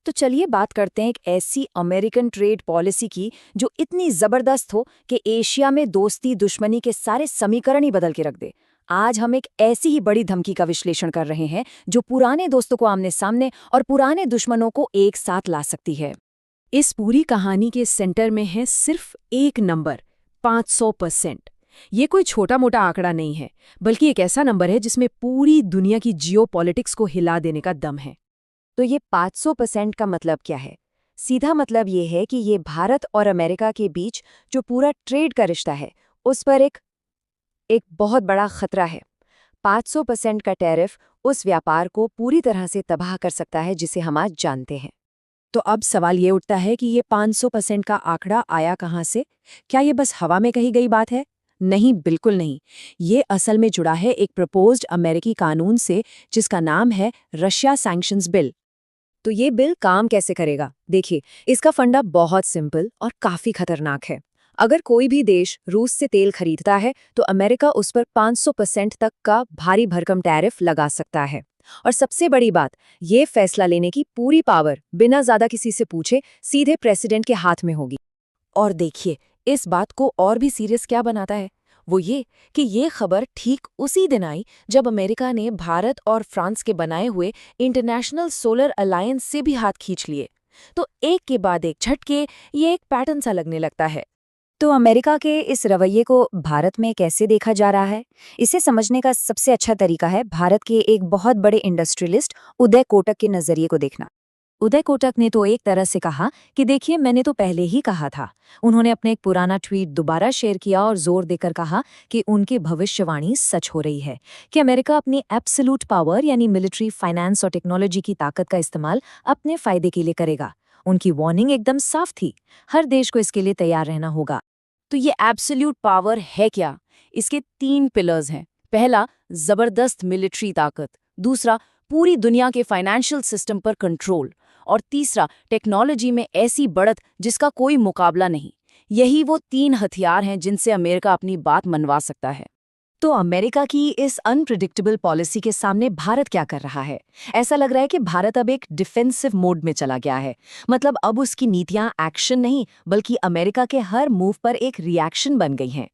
तो चलिए बात करते हैं एक ऐसी अमेरिकन ट्रेड पॉलिसी की जो इतनी जबरदस्त हो कि एशिया में दोस्ती दुश्मनी के सारे समीकरण ही बदल के रख दे। आज हम एक ऐसी ही बड़ी धमकी का विश्लेषण कर रहे हैं जो पुराने दोस्तों को आमने सामने और पुराने दुश्मनों को एक साथ ला सकती है। इस पूरी कहानी के सेंटर में है सिर्फ एक नंबर, 500%। ये कोई छोटा मोटा आंकड़ा नहीं है, बल्कि एक ऐसा नंबर है जिसमें पूरी दुनिया की जियोपॉलिटिक्स को हिला देने का दम है। तो ये 500% का मतलब क्या है? सीधा मतलब ये है कि ये भारत और अमेरिका के बीच जो पूरा ट्रेड का रिश्ता है उस पर एक बहुत बड़ा खतरा है। 500% का टैरिफ उस व्यापार को पूरी तरह से तबाह कर सकता है जिसे हम आज जानते हैं। तो अब सवाल ये उठता है कि ये 500% का आंकड़ा आया कहाँ से? क्या ये बस हवा में कही गई बात है? नहीं, बिल्कुल नहीं। ये असल में जुड़ा है एक प्रपोज्ड अमेरिकी कानून से जिसका नाम है रशिया सैंक्शंस बिल। तो ये बिल काम कैसे करेगा? देखिए, इसका फंडा बहुत सिंपल और काफी खतरनाक है। अगर कोई भी देश रूस से तेल खरीदता है तो अमेरिका उस पर 500% तक का भारी भरकम टैरिफ लगा सकता है। और सबसे बड़ी बात, ये फैसला लेने की पूरी पावर बिना ज्यादा किसी से पूछे सीधे प्रेसिडेंट के हाथ में होगी। और देखिए, इस बात को और भी सीरियस क्या बनाता है, वो ये कि ये खबर ठीक उसी दिन आई जब अमेरिका ने भारत और फ्रांस के बनाए हुए इंटरनेशनल सोलर अलायंस से भी हाथ खींच लिए। तो एक के बाद एक झटके, ये एक पैटर्न सा लगने लगता है। तो अमेरिका के इस रवैये को भारत में कैसे देखा जा रहा है? इसे समझने का सबसे अच्छा तरीका है भारत के एक बहुत बड़े इंडस्ट्रियलिस्ट उदय कोटक के नजरिए को देखना। उदय कोटक ने तो एक तरह से कहा कि देखिए, मैंने तो पहले ही कहा था। उन्होंने अपने एक पुराना ट्वीट दोबारा शेयर किया और जोर देकर कहा कि उनकी भविष्यवाणी सच हो रही है कि अमेरिका अपनी एब्सोल्यूट पावर यानी मिलिट्री, फाइनेंस और टेक्नोलॉजी की ताकत का इस्तेमाल अपने फायदे के लिए करेगा। उनकी वार्निंग एकदम साफ थी, हर देश को इसके लिए तैयार रहना होगा। तो ये एब्सोल्यूट पावर है क्या? इसके 3 पिलर्स हैं। पहला, जबरदस्त मिलिट्री ताकत। दूसरा, पूरी दुनिया के फाइनेंशियल सिस्टम पर कंट्रोल। और तीसरा, टेक्नोलॉजी में ऐसी बढ़त जिसका कोई मुकाबला नहीं। यही वो 3 हथियार हैं जिनसे अमेरिका अपनी बात मनवा सकता है। तो अमेरिका की इस अनप्रिडिक्टेबल पॉलिसी के सामने भारत क्या कर रहा है? ऐसा लग रहा है कि भारत अब एक डिफेंसिव मोड में चला गया है। मतलब अब उसकी नीतियां एक्शन नहीं बल्कि अमेरिका के हर मूव पर एक रिएक्शन बन गई हैं।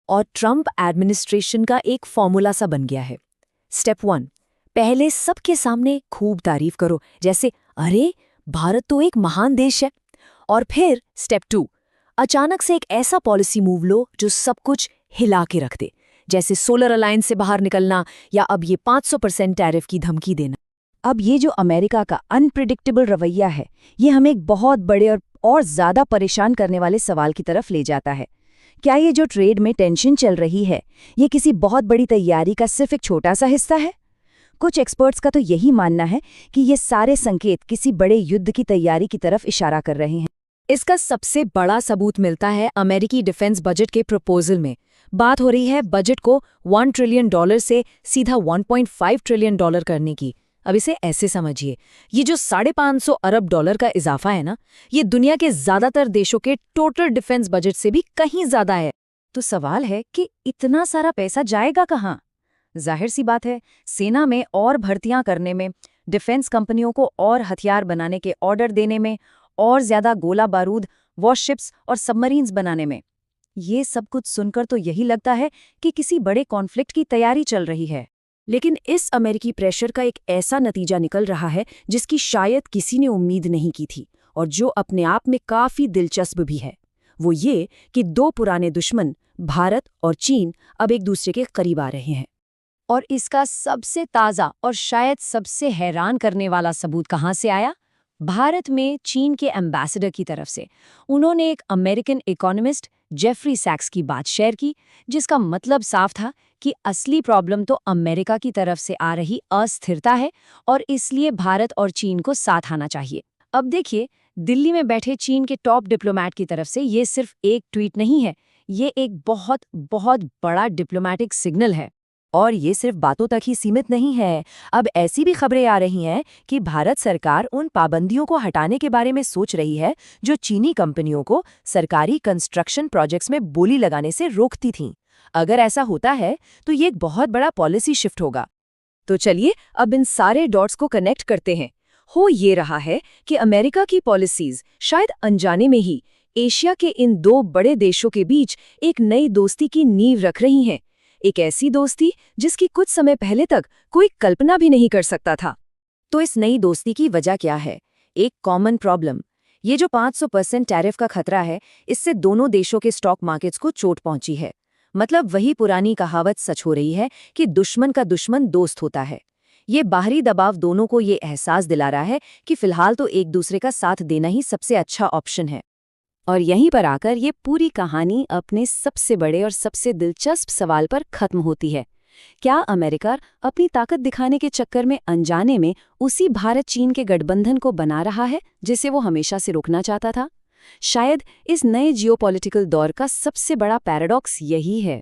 और ट्रंप एडमिनिस्ट्रेशन का एक फॉर्मूला सा बन गया है। स्टेप 1, पहले सबके सामने खूब तारीफ करो, जैसे अरे भारत तो एक महान देश है। और फिर स्टेप 2, अचानक से एक ऐसा पॉलिसी मूव लो जो सब कुछ हिला के रख दे, जैसे सोलर अलायंस से बाहर निकलना या अब ये 500% टैरिफ की धमकी देना। अब ये जो अमेरिका का अनप्रिडिक्टेबल रवैया है, ये हमें एक बहुत बड़े और ज्यादा परेशान करने वाले सवाल की तरफ ले जाता है। क्या ये जो ट्रेड में टेंशन चल रही है, ये किसी बहुत बड़ी तैयारी का सिर्फ एक छोटा सा हिस्सा है? कुछ एक्सपर्ट्स का तो यही मानना है कि ये सारे संकेत किसी बड़े युद्ध की तैयारी की तरफ इशारा कर रहे हैं। इसका सबसे बड़ा सबूत मिलता है अमेरिकी डिफेंस बजट के प्रपोजल में। बात हो रही है बजट को $1 ट्रिलियन से सीधा $1.5 ट्रिलियन करने की। अब इसे ऐसे समझिए, ये जो $550 अरब का इजाफा है ना, ये दुनिया के ज्यादातर देशों के टोटल डिफेंस बजट से भी कहीं ज्यादा है। तो सवाल है कि इतना सारा पैसा जाएगा कहाँ? जाहिर सी बात है, सेना में और भर्तियां करने में, डिफेंस कंपनियों को और हथियार बनाने के ऑर्डर देने में, और ज्यादा गोला बारूद, वॉरशिप्स और सबमरीन्स बनाने में। ये सब कुछ सुनकर तो यही लगता है कि किसी बड़े कॉन्फ्लिक्ट की तैयारी चल रही है। लेकिन इस अमेरिकी प्रेशर का एक ऐसा नतीजा निकल रहा है जिसकी शायद किसी ने उम्मीद नहीं की थी, और जो अपने आप में काफी दिलचस्प भी है। वो ये कि 2 पुराने दुश्मन, भारत और चीन, अब एक दूसरे के करीब आ रहे हैं। और इसका सबसे ताज़ा और शायद सबसे हैरान करने वाला सबूत कहाँ से आया? भारत में चीन के एम्बेसडर की तरफ से। उन्होंने एक अमेरिकन इकोनॉमिस्ट जेफरी सैक्स की बात शेयर की, जिसका मतलब साफ था कि असली प्रॉब्लम तो अमेरिका की तरफ से आ रही अस्थिरता है और इसलिए भारत और चीन को साथ आना चाहिए। अब देखिए, दिल्ली में बैठे चीन के टॉप डिप्लोमेट की तरफ से ये सिर्फ एक ट्वीट नहीं है, ये एक बहुत बहुत बड़ा डिप्लोमेटिक सिग्नल है। और ये सिर्फ बातों तक ही सीमित नहीं है। अब ऐसी भी खबरें आ रही हैं कि भारत सरकार उन पाबंदियों को हटाने के बारे में सोच रही है जो चीनी कंपनियों को सरकारी कंस्ट्रक्शन प्रोजेक्ट्स में बोली लगाने से रोकती थीं। अगर ऐसा होता है तो ये एक बहुत बड़ा पॉलिसी शिफ्ट होगा। तो चलिए अब इन सारे डॉट्स को कनेक्ट करते हैं। हो ये रहा है कि अमेरिका की पॉलिसीज शायद अनजाने में ही एशिया के इन दो बड़े देशों के बीच एक नई दोस्ती की नींव रख रही हैं। एक ऐसी दोस्ती जिसकी कुछ समय पहले तक कोई कल्पना भी नहीं कर सकता था। तो इस नई दोस्ती की वजह क्या है? एक कॉमन प्रॉब्लम। ये जो 500% टैरिफ का खतरा है, इससे दोनों देशों के स्टॉक मार्केट्स को चोट पहुंची है। मतलब वही पुरानी कहावत सच हो रही है कि दुश्मन का दुश्मन दोस्त होता है। ये बाहरी दबाव दोनों को ये एहसास दिला रहा है कि फिलहाल तो एक दूसरे का साथ देना ही सबसे अच्छा ऑप्शन है। और यहीं पर आकर ये पूरी कहानी अपने सबसे बड़े और सबसे दिलचस्प सवाल पर खत्म होती है। क्या अमेरिका अपनी ताकत दिखाने के चक्कर में अनजाने में उसी भारत चीन के गठबंधन को बना रहा है जिसे वो हमेशा से रोकना चाहता था? शायद इस नए जियोपॉलिटिकल दौर का सबसे बड़ा पैराडॉक्स यही है।